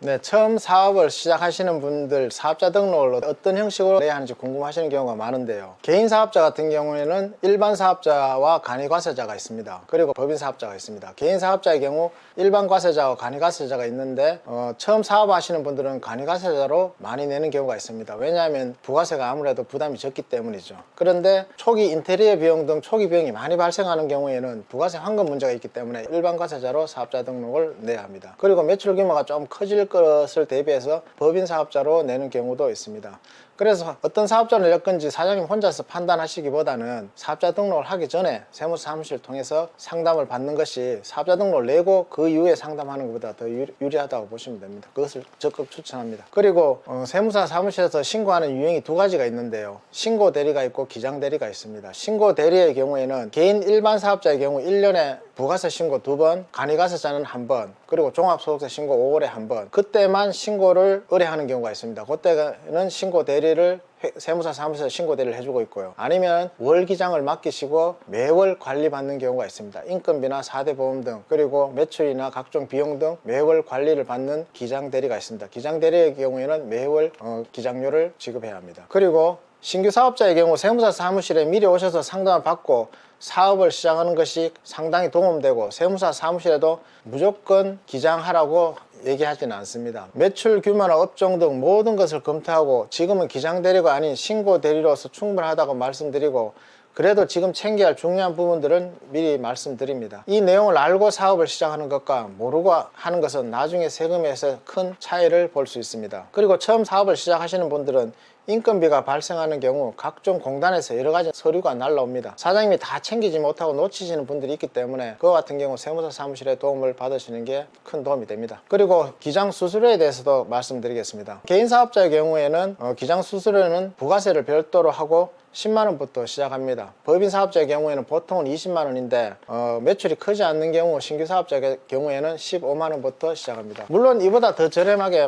네, 처음 사업을 시작하시는 분들 사업자 등록을 어떤 형식으로 내야 하는지 궁금하시는 경우가 많은데요. 개인 사업자 같은 경우에는 일반 사업자와 간이과세자가 있습니다. 그리고 법인 사업자가 있습니다. 개인 사업자의 경우 일반 과세자와 간이과세자가 있는데 처음 사업하시는 분들은 간이과세자로 많이 내는 경우가 있습니다. 왜냐하면 부가세가 아무래도 부담이 적기 때문이죠. 그런데 초기 인테리어 비용 등 초기 비용이 많이 발생하는 경우에는 부가세 환급 문제가 있기 때문에 일반 과세자로 사업자 등록을 내야 합니다. 그리고 매출 규모가 좀 커질 것을 대비해서 법인 사업자로 내는 경우도 있습니다. 그래서 어떤 사업자를 낼 건지 사장님 혼자서 판단하시기보다는 사업자 등록을 하기 전에 세무사무실을 통해서 상담을 받는 것이 사업자 등록을 내고 그 이후에 상담하는 것보다 더 유리하다고 보시면 됩니다. 그것을 적극 추천합니다. 그리고 세무사 사무실에서 신고하는 유형이 두 가지가 있는데요. 신고 대리가 있고 기장 대리가 있습니다. 신고 대리의 경우에는 개인 일반 사업자의 경우 1년에 부가세 신고 2번, 간이과세자는 1번, 그리고 종합소득세 신고 5월에 1번, 그때만 신고를 의뢰하는 경우가 있습니다. 그때는 신고 대리를 세무사 사무소에서 신고 대리를 해주고 있고요. 아니면 월 기장을 맡기시고 매월 관리받는 경우가 있습니다. 인건비나 4대 보험 등, 그리고 매출이나 각종 비용 등 매월 관리를 받는 기장 대리가 있습니다. 기장 대리의 경우에는 매월 기장료를 지급해야 합니다. 그리고 신규 사업자의 경우 세무사 사무실에 미리 오셔서 상담을 받고 사업을 시작하는 것이 상당히 도움되고, 세무사 사무실에도 무조건 기장하라고 얘기하지는 않습니다. 매출 규모나 업종 등 모든 것을 검토하고 지금은 기장 대리가 아닌 신고 대리로서 충분하다고 말씀드리고, 그래도 지금 챙겨야 할 중요한 부분들은 미리 말씀드립니다. 이 내용을 알고 사업을 시작하는 것과 모르고 하는 것은 나중에 세금에서 큰 차이를 볼 수 있습니다. 그리고 처음 사업을 시작하시는 분들은 인건비가 발생하는 경우 각종 공단에서 여러가지 서류가 날라옵니다. 사장님이 다 챙기지 못하고 놓치시는 분들이 있기 때문에 그와 같은 경우 세무사 사무실의 도움을 받으시는 게 큰 도움이 됩니다. 그리고 기장 수수료에 대해서도 말씀드리겠습니다. 개인 사업자의 경우에는 기장 수수료는 부가세를 별도로 하고 10만원부터 시작합니다. 법인 사업자의 경우에는 보통은 20만원인데 매출이 크지 않는 경우 신규 사업자의 경우에는 15만원부터 시작합니다. 물론 이보다 더 저렴하게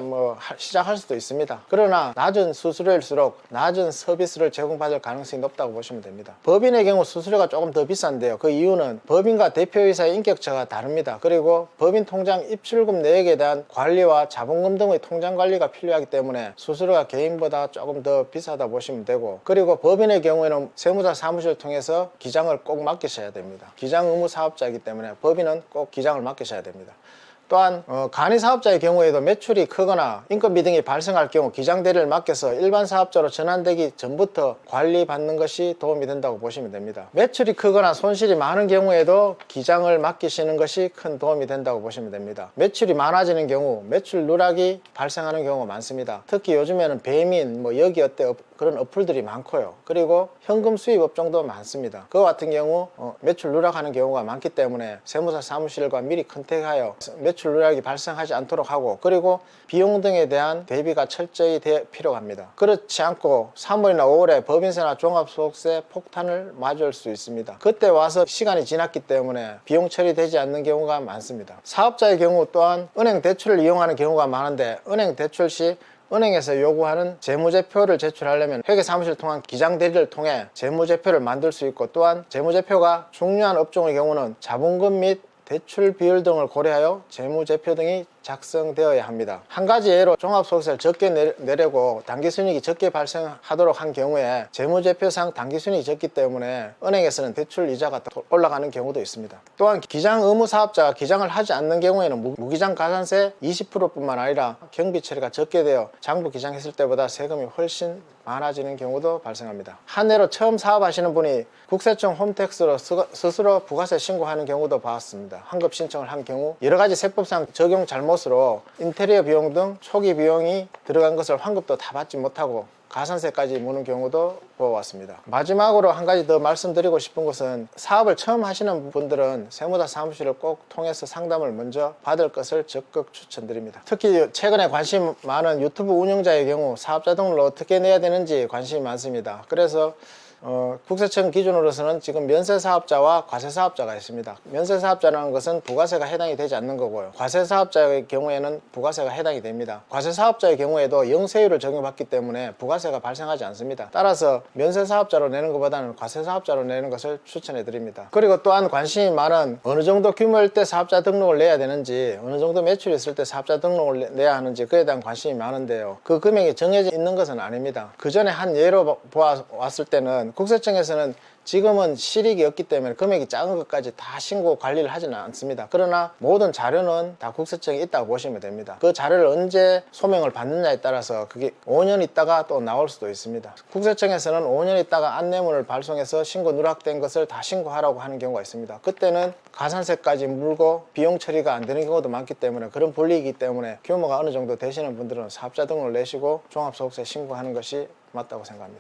시작할 수도 있습니다. 그러나 낮은 수수료일수록 낮은 서비스를 제공받을 가능성이 높다고 보시면 됩니다. 법인의 경우 수수료가 조금 더 비싼데요. 그 이유는 법인과 대표이사의 인격차가 다릅니다. 그리고 법인 통장 입출금 내역에 대한 관리와 자본금 등의 통장 관리가 필요하기 때문에 수수료가 개인보다 조금 더 비싸다 보시면 되고, 그리고 법인의 경우에는 세무사 사무실을 통해서 기장을 꼭 맡기셔야 됩니다. 기장 의무 사업자이기 때문에 법인은 꼭 기장을 맡기셔야 됩니다. 또한 간이 사업자의 경우에도 매출이 크거나 인건비 등이 발생할 경우 기장 대리를 맡겨서 일반 사업자로 전환되기 전부터 관리받는 것이 도움이 된다고 보시면 됩니다. 매출이 크거나 손실이 많은 경우에도 기장을 맡기시는 것이 큰 도움이 된다고 보시면 됩니다. 매출이 많아지는 경우 매출 누락이 발생하는 경우가 많습니다. 특히 요즘에는 배민, 여기 어때 그런 어플들이 많고요. 그리고 현금 수입 업종도 많습니다. 그와 같은 경우 매출 누락하는 경우가 많기 때문에 세무사 사무실과 미리 컨택하여 매출 누락이 발생하지 않도록 하고, 그리고 비용 등에 대한 대비가 철저히 필요합니다. 그렇지 않고 3월이나 5월에 법인세나 종합소득세 폭탄을 맞을 수 있습니다. 그때 와서 시간이 지났기 때문에 비용 처리되지 않는 경우가 많습니다. 사업자의 경우 또한 은행 대출을 이용하는 경우가 많은데, 은행 대출 시 은행에서 요구하는 재무제표를 제출하려면 회계사무실을 통한 기장대리를 통해 재무제표를 만들 수 있고, 또한 재무제표가 중요한 업종의 경우는 자본금 및 대출 비율 등을 고려하여 재무제표 등이 작성되어야 합니다. 한 가지 예로 종합소득세를 적게 내려고 당기순이익이 적게 발생하도록 한 경우에 재무제표상 당기순이익이 적기 때문에 은행에서는 대출 이자가 더 올라가는 경우도 있습니다. 또한 기장 의무 사업자가 기장을 하지 않는 경우에는 무기장 가산세 20%뿐만 아니라 경비 처리가 적게 되어 장부 기장했을 때보다 세금이 훨씬 많아지는 경우도 발생합니다. 한 해로 처음 사업하시는 분이 국세청 홈택스로 스스로 부가세 신고하는 경우도 봤습니다. 환급 신청을 한 경우 여러가지 세법상 적용 잘못으로 인테리어 비용 등 초기 비용이 들어간 것을 환급도 다 받지 못하고 가산세까지 무는 경우도 보아왔습니다. 마지막으로 한 가지 더 말씀드리고 싶은 것은, 사업을 처음 하시는 분들은 세무사 사무실을 꼭 통해서 상담을 먼저 받을 것을 적극 추천드립니다. 특히 최근에 관심 많은 유튜브 운영자의 경우 사업자 등록을 어떻게 내야 되는지 관심이 많습니다. 그래서 국세청 기준으로서는 지금 면세사업자와 과세사업자가 있습니다. 면세사업자라는 것은 부가세가 해당이 되지 않는 거고요. 과세사업자의 경우에는 부가세가 해당이 됩니다. 과세사업자의 경우에도 영세율을 적용받기 때문에 부가세가 발생하지 않습니다. 따라서 면세사업자로 내는 것보다는 과세사업자로 내는 것을 추천해 드립니다. 그리고 또한 관심이 많은 어느 정도 규모일 때 사업자 등록을 내야 되는지, 어느 정도 매출이 있을 때 사업자 등록을 내야 하는지, 그에 대한 관심이 많은데요. 그 금액이 정해져 있는 것은 아닙니다. 그 전에 한 예로 보았을 때는 국세청에서는 지금은 실익이 없기 때문에 금액이 작은 것까지 다 신고 관리를 하지는 않습니다. 그러나 모든 자료는 다 국세청에 있다고 보시면 됩니다. 그 자료를 언제 소명을 받느냐에 따라서 그게 5년 있다가 또 나올 수도 있습니다. 국세청에서는 5년 있다가 안내문을 발송해서 신고 누락된 것을 다 신고하라고 하는 경우가 있습니다. 그때는 가산세까지 물고 비용 처리가 안 되는 경우도 많기 때문에, 그런 불리이기 때문에 규모가 어느 정도 되시는 분들은 사업자 등록을 내시고 종합소득세 신고하는 것이 맞다고 생각합니다.